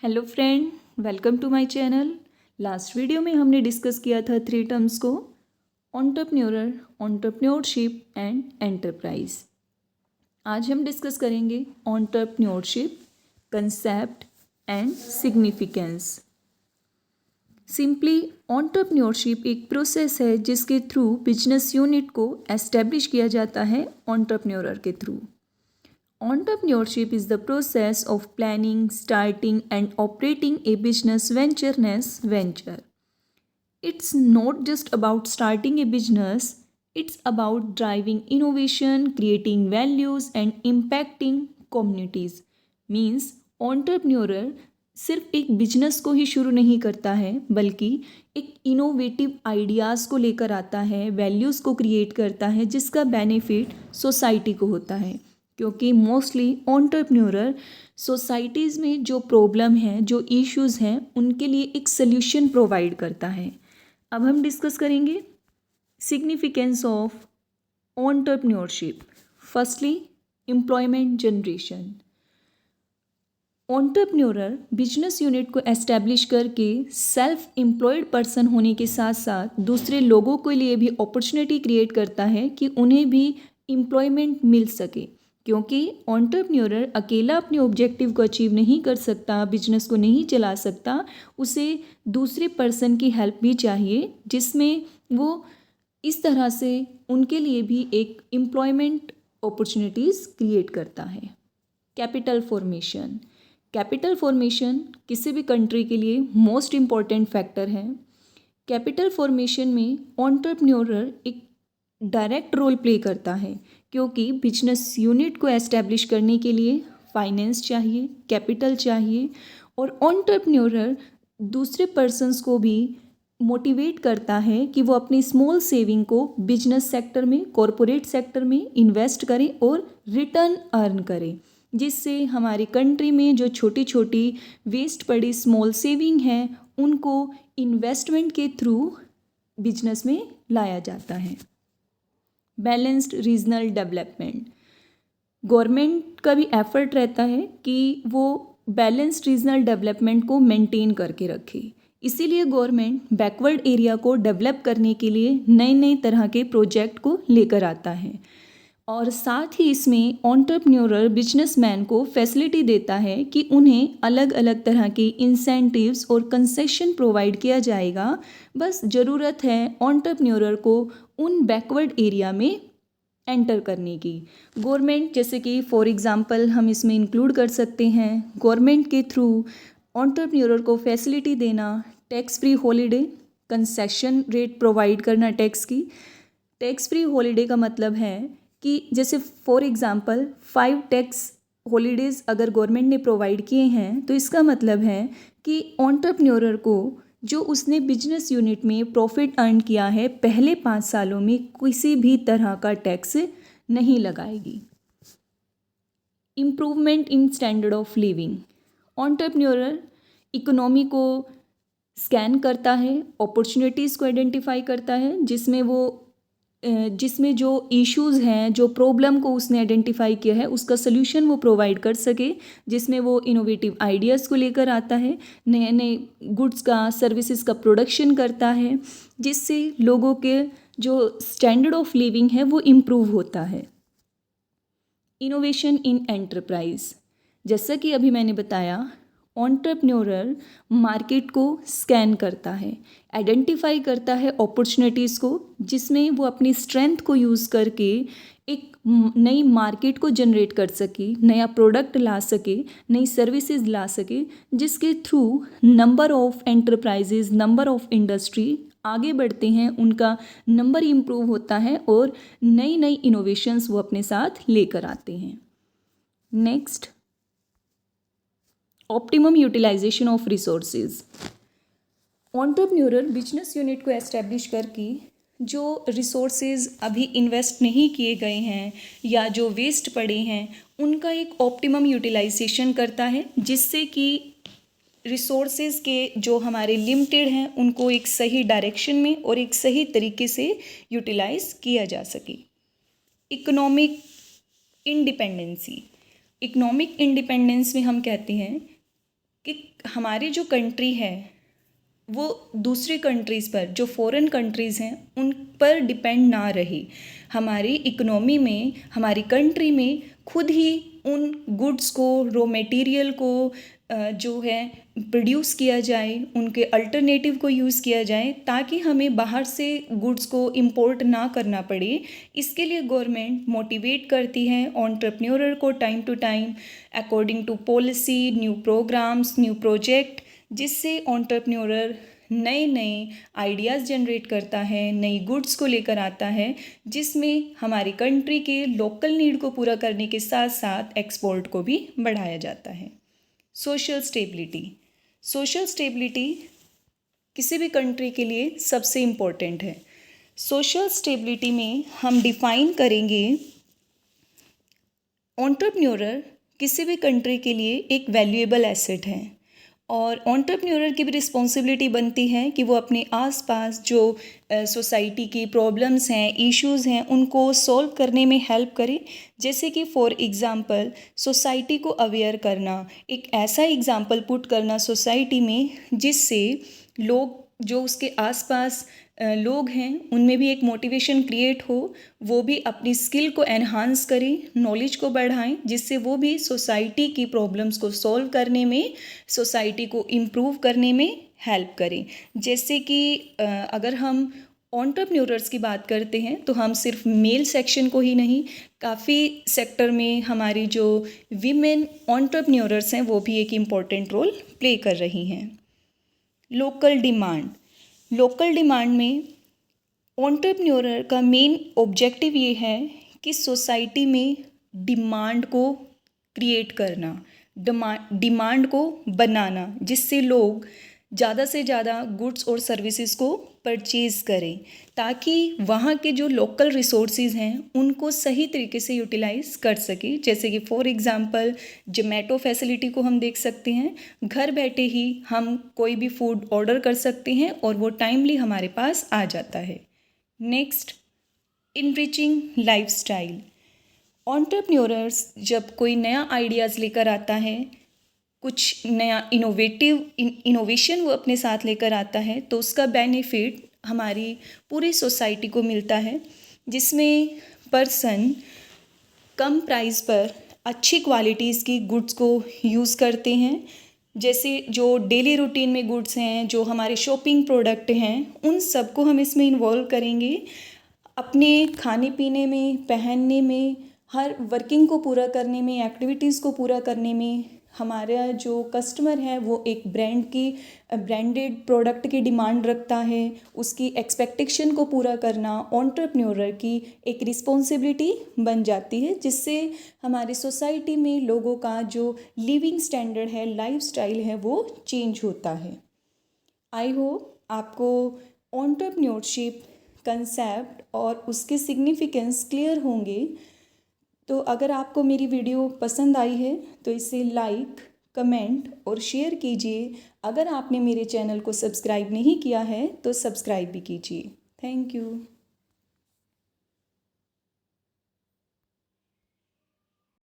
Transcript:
Hello friend, welcome to my channel. Last video में हमने discuss किया था 3 टर्म्स को: एंटरप्रेन्योरर, एंटरप्रेन्योरशिप एंड एंटरप्राइज। आज हम डिस्कस करेंगे entrepreneurship, concept and significance. Simply entrepreneurship एक प्रोसेस है जिसके थ्रू बिजनेस यूनिट को एस्टेब्लिश किया जाता है एंटरप्रेन्योरर के through. Entrepreneurship is the process of planning, starting, and operating a business venture. It's not just about starting a business, it's about driving innovation, creating values, and impacting communities. Means, entrepreneur सिर्फ एक business को ही शुरू नहीं करता है, बल्कि एक innovative ideas को लेकर आता है, वैल्यूज़ को क्रिएट करता है, जिसका बेनिफिट सोसाइटी को होता है। क्योंकि मोस्टली एंटरप्रेन्योरर सोसाइटीज़ में जो प्रॉब्लम है, जो इश्यूज़ हैं, उनके लिए एक सल्यूशन प्रोवाइड करता है। अब हम डिस्कस करेंगे significance of entrepreneurship. Firstly, employment generation. Entrepreneur business unit को एस्टैब्लिश करके सेल्फ एम्प्लॉयड पर्सन होने के साथ साथ दूसरे लोगों के लिए भी अपॉर्चुनिटी क्रिएट करता है कि उन्हें भी एम्प्लॉयमेंट मिल सके। क्योंकि एंटरप्रेन्योरर अकेला अपने ऑब्जेक्टिव को अचीव नहीं कर सकता, बिजनेस को नहीं चला सकता, उसे दूसरे पर्सन की हेल्प भी चाहिए, जिसमें वो इस तरह से उनके लिए भी एक एम्प्लॉयमेंट अपॉर्चुनिटीज़ क्रिएट करता है। Capital formation. कैपिटल फॉर्मेशन किसी भी कंट्री के लिए मोस्ट इम्पॉर्टेंट फैक्टर है। कैपिटल फॉर्मेशन में एंटरप्रेन्योरर एक डायरेक्ट रोल प्ले करता है, क्योंकि बिजनेस यूनिट को एस्टैब्लिश करने के लिए फाइनेंस चाहिए, कैपिटल चाहिए, और एंटरप्रेन्योरर दूसरे पर्सन्स को भी मोटिवेट करता है कि वो अपनी स्मॉल सेविंग को बिजनेस सेक्टर में, कॉरपोरेट सेक्टर में इन्वेस्ट करें और रिटर्न अर्न करें, जिससे हमारी कंट्री में जो छोटी छोटी वेस्ट पड़ी स्मॉल सेविंग है, उनको इन्वेस्टमेंट के थ्रू बिजनेस में लाया जाता है। Balanced regional development. गवर्नमेंट का भी एफर्ट रहता है कि वो बैलेंस्ड रीजनल डेवलपमेंट को मेंटेन करके रखे। इसीलिए गवर्नमेंट बैकवर्ड एरिया को डेवलप करने के लिए नए नए तरह के प्रोजेक्ट को लेकर आता है, और साथ ही इसमें एंटरप्रेन्योरर बिजनेसमैन को फैसिलिटी देता है कि उन्हें अलग अलग तरह के इंसेंटिव्स और कंसेशन प्रोवाइड किया जाएगा। बस ज़रूरत है एंटरप्रेन्योरर को उन बैकवर्ड एरिया में एंटर करने की। गवर्नमेंट, जैसे कि फॉर एग्जांपल हम इसमें इंक्लूड कर सकते हैं, गवर्नमेंट के थ्रू एंटरप्रेन्योरर को फैसिलिटी देना, tax free holiday, concession rate provide करना टैक्स की। टैक्स फ्री हॉलीडे का मतलब है कि जैसे फॉर एग्जांपल 5 टैक्स हॉलीडेज़ अगर गवर्नमेंट ने प्रोवाइड किए हैं, तो इसका मतलब है कि एंटरप्रेन्योरर को जो उसने बिजनेस यूनिट में प्रॉफिट अर्न किया है पहले 5 सालों में, किसी भी तरह का टैक्स नहीं लगाएगी। Improvement in standard of living. Entrepreneur economy को स्कैन करता है, अपॉर्चुनिटीज़ को आइडेंटिफाई करता है, जिसमें जो इश्यूज़ हैं, जो प्रॉब्लम को उसने आइडेंटिफाई किया है, उसका सल्यूशन वो प्रोवाइड कर सके, जिसमें वो इनोवेटिव आइडियाज़ को लेकर आता है, नए नए गुड्स का, सर्विसेज का प्रोडक्शन करता है, जिससे लोगों के जो स्टैंडर्ड ऑफ लिविंग है वो इम्प्रूव होता है। Innovation in enterprise. जैसा कि अभी मैंने बताया, एंटरप्रेन्योरर मार्केट को स्कैन करता है, आइडेंटिफाई करता है अपॉर्चुनिटीज़ को, जिसमें वो अपनी स्ट्रेंथ को यूज़ करके एक नई मार्केट को जनरेट कर सके, नया प्रोडक्ट ला सके, नई सर्विसेज ला सके, जिसके through number of enterprises, number of industry आगे बढ़ते हैं, उनका नंबर इम्प्रूव होता है और नई नई इनोवेशंस वो अपने साथ लेकर आते हैं। Next, optimum utilisation of resources. Entrepreneur business unit को एस्टेब्लिश करके जो रिसोर्सेज अभी इन्वेस्ट नहीं किए गए हैं या जो वेस्ट पड़े हैं, उनका एक ऑप्टिमम यूटिलाइजेशन करता है, जिससे कि रिसोर्सेज के जो हमारे लिमिटेड हैं उनको एक सही डायरेक्शन में और एक सही तरीके से यूटिलाइज किया जा सके। Economic independency. इकोनॉमिक इंडिपेंडेंस में हम कहते हैं कि हमारी जो कंट्री है वो दूसरी कंट्रीज़ पर, जो फॉरेन कंट्रीज़ हैं उन पर डिपेंड ना रहे। हमारी इकोनॉमी में, हमारी कंट्री में खुद ही उन गुड्स को, रॉ मटेरियल को जो है प्रोड्यूस किया जाए, उनके अल्टरनेटिव को यूज़ किया जाए, ताकि हमें बाहर से गुड्स को इंपोर्ट ना करना पड़े। इसके लिए गवर्नमेंट मोटिवेट करती है एंटरप्रेन्योर को time to time, according to policy, new programs, new project, जिससे एंटरप्रेन्योर नए नए आइडियाज़ जनरेट करता है, नई गुड्स को लेकर आता है, जिसमें हमारी कंट्री के लोकल नीड को पूरा करने के साथ साथ एक्सपोर्ट को भी बढ़ाया जाता है। सोशल स्टेबिलिटी, सोशल स्टेबिलिटी किसी भी कंट्री के लिए सबसे इम्पोर्टेंट है। सोशल स्टेबिलिटी में हम डिफ़ाइन करेंगे, एंटरप्रेन्योर किसी भी कंट्री के लिए एक वैल्यूएबल एसेट है, और एंटरप्रेन्योर की भी रिस्पॉन्सिबिलिटी बनती है कि वो अपने आसपास जो सोसाइटी की प्रॉब्लम्स हैं, इश्यूज़ हैं, उनको सॉल्व करने में हेल्प करे। जैसे कि फॉर एग्ज़ाम्पल सोसाइटी को अवेयर करना, एक ऐसा एग्ज़ाम्पल पुट करना सोसाइटी में जिससे लोग जो उसके आसपास लोग हैं उनमें भी एक मोटिवेशन क्रिएट हो, वो भी अपनी स्किल को एनहांस करें, नॉलेज को बढ़ाएं, जिससे वो भी सोसाइटी की प्रॉब्लम्स को सॉल्व करने में, सोसाइटी को इम्प्रूव करने में हेल्प करें। जैसे कि अगर हम एंटरप्रेन्योर्स की बात करते हैं तो हम सिर्फ मेल सेक्शन को ही नहीं, काफ़ी सेक्टर में हमारी जो वीमेन एंटरप्रेन्योर्स हैं वो भी एक इम्पॉर्टेंट रोल प्ले कर रही हैं। लोकल डिमांड, लोकल डिमांड में एंटरप्रेन्योर का मेन ऑब्जेक्टिव ये है कि सोसाइटी में डिमांड को क्रिएट करना, डिमांड को बनाना, जिससे लोग ज़्यादा से ज़्यादा गुड्स और सर्विसेज को परचेज़ करें, ताकि वहाँ के जो लोकल रिसोर्सेज हैं उनको सही तरीके से यूटिलाइज़ कर सके। जैसे कि फॉर एग्ज़ाम्पल जोमेटो फैसिलिटी को हम देख सकते हैं, घर बैठे ही हम कोई भी फूड ऑर्डर कर सकते हैं और वो टाइमली हमारे पास आ जाता है। Next, enriching lifestyle. एंटरप्रेन्योर्स जब कोई नया आइडियाज़ लेकर आता है, कुछ नया इनोवेशन वो अपने साथ लेकर आता है, तो उसका बेनिफिट हमारी पूरी सोसाइटी को मिलता है, जिसमें पर्सन कम प्राइस पर अच्छी क्वालिटीज़ की गुड्स को यूज़ करते हैं। जैसे जो डेली रूटीन में गुड्स हैं, जो हमारे शॉपिंग प्रोडक्ट हैं, उन सबको हम इसमें इन्वॉल्व करेंगे। अपने खाने पीने में, पहनने में, हर वर्किंग को पूरा करने में, एक्टिविटीज़ को पूरा करने में हमारा जो कस्टमर है वो एक ब्रांडेड प्रोडक्ट की डिमांड रखता है। उसकी एक्सपेक्टेशन को पूरा करना एंटरप्रेन्योर की एक रिस्पॉन्सिबिलिटी बन जाती है, जिससे हमारी सोसाइटी में लोगों का जो लिविंग स्टैंडर्ड है, लाइफस्टाइल है, वो चेंज होता है। आई होप आपको एंटरप्रेन्योरशिप कंसेप्ट और उसके सिग्निफिकेंस क्लियर होंगे। तो अगर आपको मेरी वीडियो पसंद आई है तो इसे लाइक, कमेंट और शेयर कीजिए। अगर आपने मेरे चैनल को सब्सक्राइब नहीं किया है तो सब्सक्राइब भी कीजिए। Thank you.